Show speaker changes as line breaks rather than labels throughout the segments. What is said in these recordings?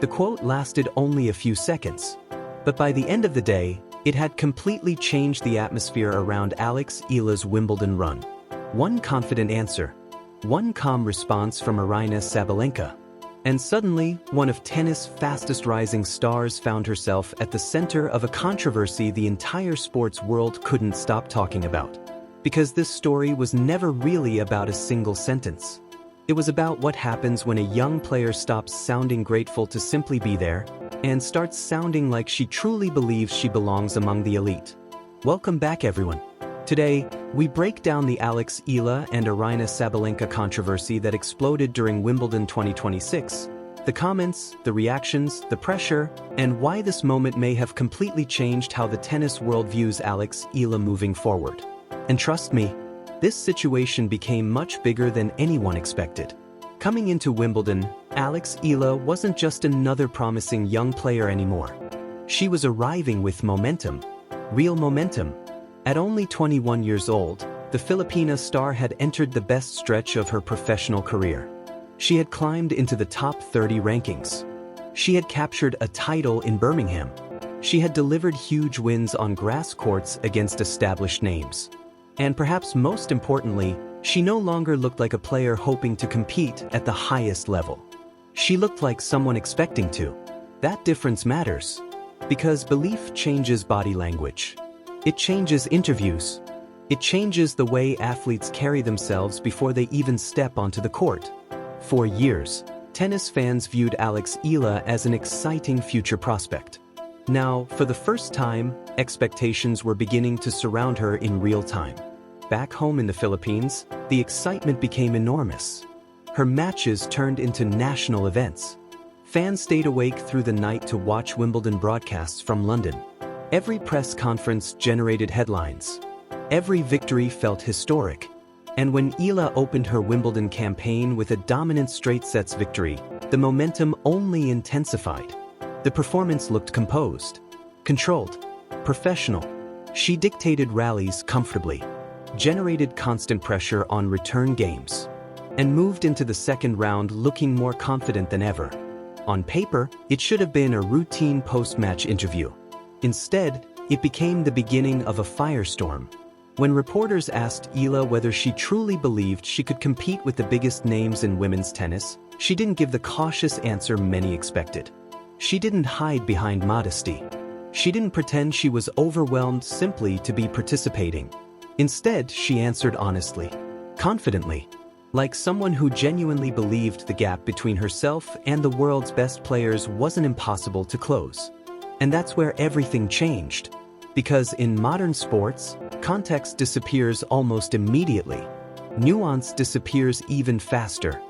The quote lasted only a few seconds, but by the end of the day, it had completely changed the atmosphere around Eala's Wimbledon run. One confident answer, one calm response from Aryna Sabalenka, and suddenly, one of tennis' fastest rising stars found herself at the center of a controversy the entire sports world couldn't stop talking about. Because this story was never really about a single sentence. It was about what happens when a young player stops sounding grateful to simply be there and starts sounding like she truly believes she belongs among the elite. Welcome back, everyone. Today, we break down the Eala and Aryna Sabalenka controversy that exploded during Wimbledon 2026, the comments, the reactions, the pressure, and why this moment may have completely changed how the tennis world views Eala moving forward. And trust me, this situation became much bigger than anyone expected. Coming into Wimbledon, Eala wasn't just another promising young player anymore. She was arriving with momentum, real momentum. At only 21 years old, the Filipina star had entered the best stretch of her professional career. She had climbed into the top 30 rankings. She had captured a title in Birmingham. She had delivered huge wins on grass courts against established names. And perhaps most importantly, she no longer looked like a player hoping to compete at the highest level. She looked like someone expecting to. That difference matters, because belief changes body language. It changes interviews. It changes the way athletes carry themselves before they even step onto the court. For years, tennis fans viewed Eala as an exciting future prospect. Now, for the first time, expectations were beginning to surround her in real time. Back home in the Philippines, the excitement became enormous. Her matches turned into national events. Fans stayed awake through the night to watch Wimbledon broadcasts from London. Every press conference generated headlines. Every victory felt historic. And when Eala opened her Wimbledon campaign with a dominant straight sets victory, the momentum only intensified. The performance looked composed, controlled, professional. She dictated rallies comfortably, generated constant pressure on return games, and moved into the second round looking more confident than ever. On paper, it should have been a routine post-match interview. Instead, it became the beginning of a firestorm. When reporters asked Eala whether she truly believed she could compete with the biggest names in women's tennis, she didn't give the cautious answer many expected. She didn't hide behind modesty. She didn't pretend she was overwhelmed simply to be participating. Instead, she answered honestly, confidently, like someone who genuinely believed the gap between herself and the world's best players wasn't impossible to close. And that's where everything changed. Because in modern sports, context disappears almost immediately. Nuance disappears even faster.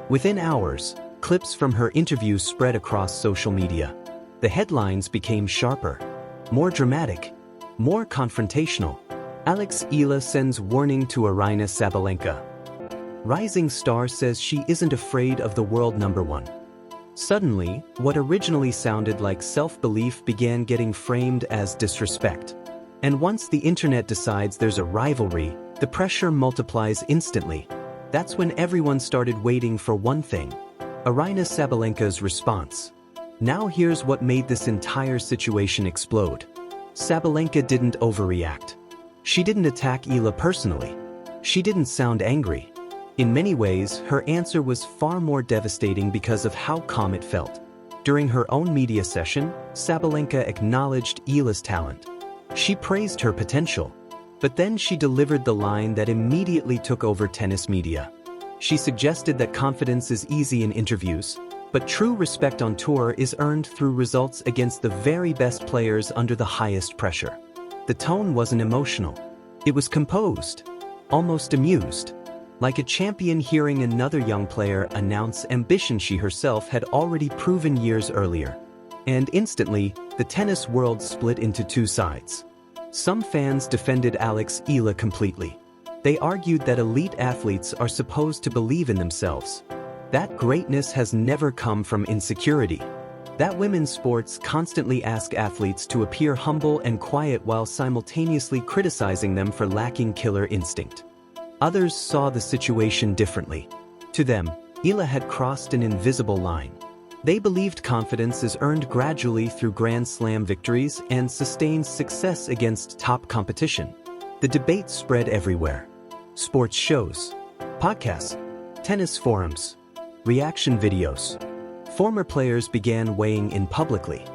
Within hours, clips from her interviews spread across social media. The headlines became sharper, more dramatic, more confrontational. Eala sends warning to Aryna Sabalenka. Rising star says she isn't afraid of the world number one. Suddenly, what originally sounded like self-belief began getting framed as disrespect. And once the internet decides there's a rivalry, the pressure multiplies instantly. That's when everyone started waiting for one thing: Aryna Sabalenka's response. Now here's what made this entire situation explode. Sabalenka didn't overreact. She didn't attack Eala personally. She didn't sound angry. In many ways, her answer was far more devastating because of how calm it felt. During her own media session, Sabalenka acknowledged Eala's talent. She praised her potential. But then she delivered the line that immediately took over tennis media. She suggested that confidence is easy in interviews, but true respect on tour is earned through results against the very best players under the highest pressure. The tone wasn't emotional. It was composed, almost amused. Like a champion hearing another young player announce ambition she herself had already proven years earlier. And instantly, the tennis world split into two sides. Some fans defended Eala completely. They argued that elite athletes are supposed to believe in themselves. That greatness has never come from insecurity. That women's sports constantly ask athletes to appear humble and quiet while simultaneously criticizing them for lacking killer instinct. Others saw the situation differently. To them, Eala had crossed an invisible line. They believed confidence is earned gradually through Grand Slam victories and sustained success against top competition. The debate spread everywhere. Sports shows, podcasts, tennis forums, reaction videos. Former players began weighing in publicly.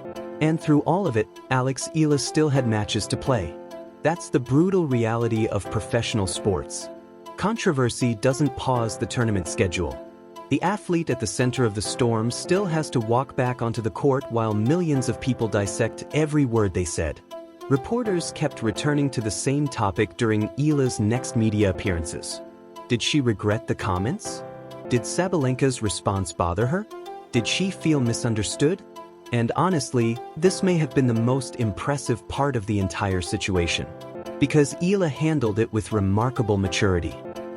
And through all of it, Eala still had matches to play. That's the brutal reality of professional sports. Controversy doesn't pause the tournament schedule. The athlete at the center of the storm still has to walk back onto the court while millions of people dissect every word they said. Reporters kept returning to the same topic during Eala's next media appearances. Did she regret the comments? Did Sabalenka's response bother her? Did she feel misunderstood? And honestly, this may have been the most impressive part of the entire situation. Because Eala handled it with remarkable maturity.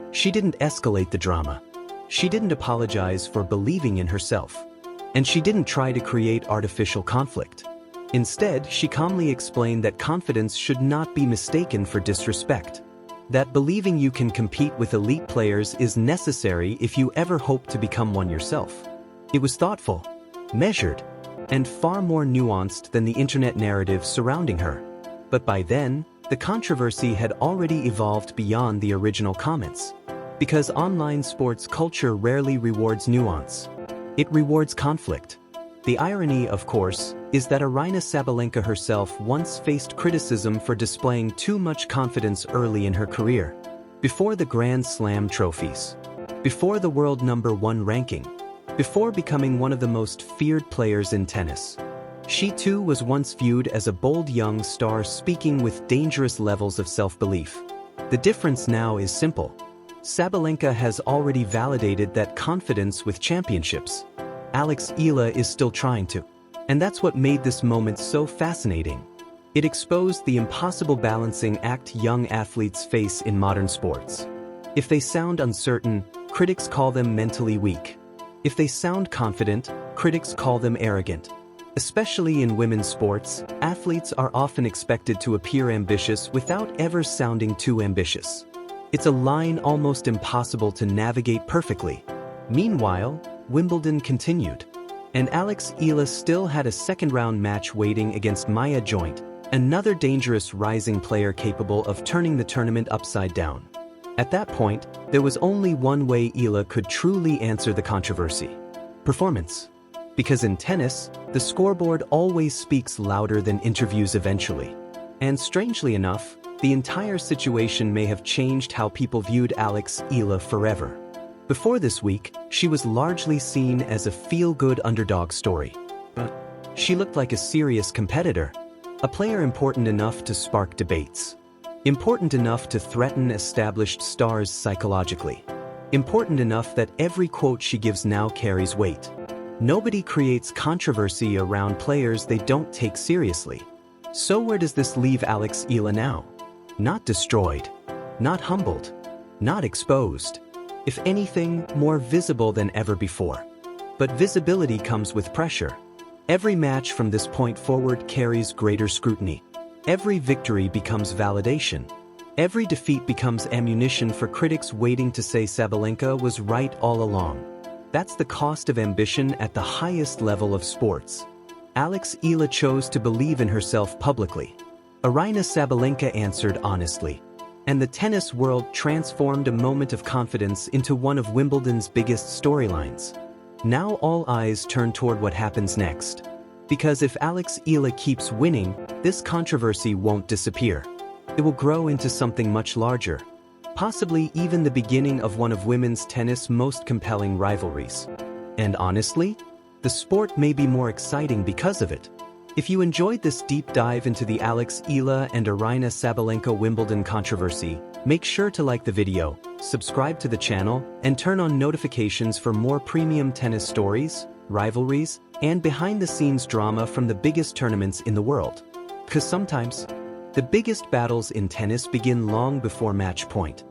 She didn't escalate the drama. She didn't apologize for believing in herself. And she didn't try to create artificial conflict. Instead, she calmly explained that confidence should not be mistaken for disrespect. That believing you can compete with elite players is necessary if you ever hope to become one yourself. It was thoughtful, measured, and far more nuanced than the internet narrative surrounding her. But by then, the controversy had already evolved beyond the original comments. Because online sports culture rarely rewards nuance. It rewards conflict. The irony, of course, is that Aryna Sabalenka herself once faced criticism for displaying too much confidence early in her career. Before the Grand Slam trophies. Before the world #1 ranking. Before becoming one of the most feared players in tennis. She too was once viewed as a bold young star speaking with dangerous levels of self-belief. The difference now is simple. Sabalenka has already validated that confidence with championships. Eala is still trying to. And that's what made this moment so fascinating. It exposed the impossible balancing act young athletes face in modern sports. If they sound uncertain, critics call them mentally weak. If they sound confident, critics call them arrogant. Especially in women's sports, athletes are often expected to appear ambitious without ever sounding too ambitious. It's a line almost impossible to navigate perfectly. Meanwhile, Wimbledon continued. And Eala still had a second-round match waiting against Maya Joint, another dangerous rising player capable of turning the tournament upside down. At that point, there was only one way Eala could truly answer the controversy. Performance. Because in tennis, the scoreboard always speaks louder than interviews eventually. And strangely enough, the entire situation may have changed how people viewed Eala forever. Before this week, she was largely seen as a feel-good underdog story. But she looked like a serious competitor, a player important enough to spark debates. Important enough to threaten established stars psychologically. Important enough that every quote she gives now carries weight. Nobody creates controversy around players they don't take seriously. So where does this leave Eala now? Not destroyed. Not humbled. Not exposed. If anything, more visible than ever before. But visibility comes with pressure. Every match from this point forward carries greater scrutiny. Every victory becomes validation. Every defeat becomes ammunition for critics waiting to say Sabalenka was right all along. That's the cost of ambition at the highest level of sports. Eala chose to believe in herself publicly. Aryna Sabalenka answered honestly. And the tennis world transformed a moment of confidence into one of Wimbledon's biggest storylines. Now all eyes turn toward what happens next. Because if Eala keeps winning, this controversy won't disappear. It will grow into something much larger. Possibly even the beginning of one of women's tennis' most compelling rivalries. And honestly, the sport may be more exciting because of it. If you enjoyed this deep dive into the Eala and Aryna Sabalenka Wimbledon controversy, make sure to like the video, subscribe to the channel, and turn on notifications for more premium tennis stories, rivalries, and behind-the-scenes drama from the biggest tournaments in the world. Because sometimes, the biggest battles in tennis begin long before match point.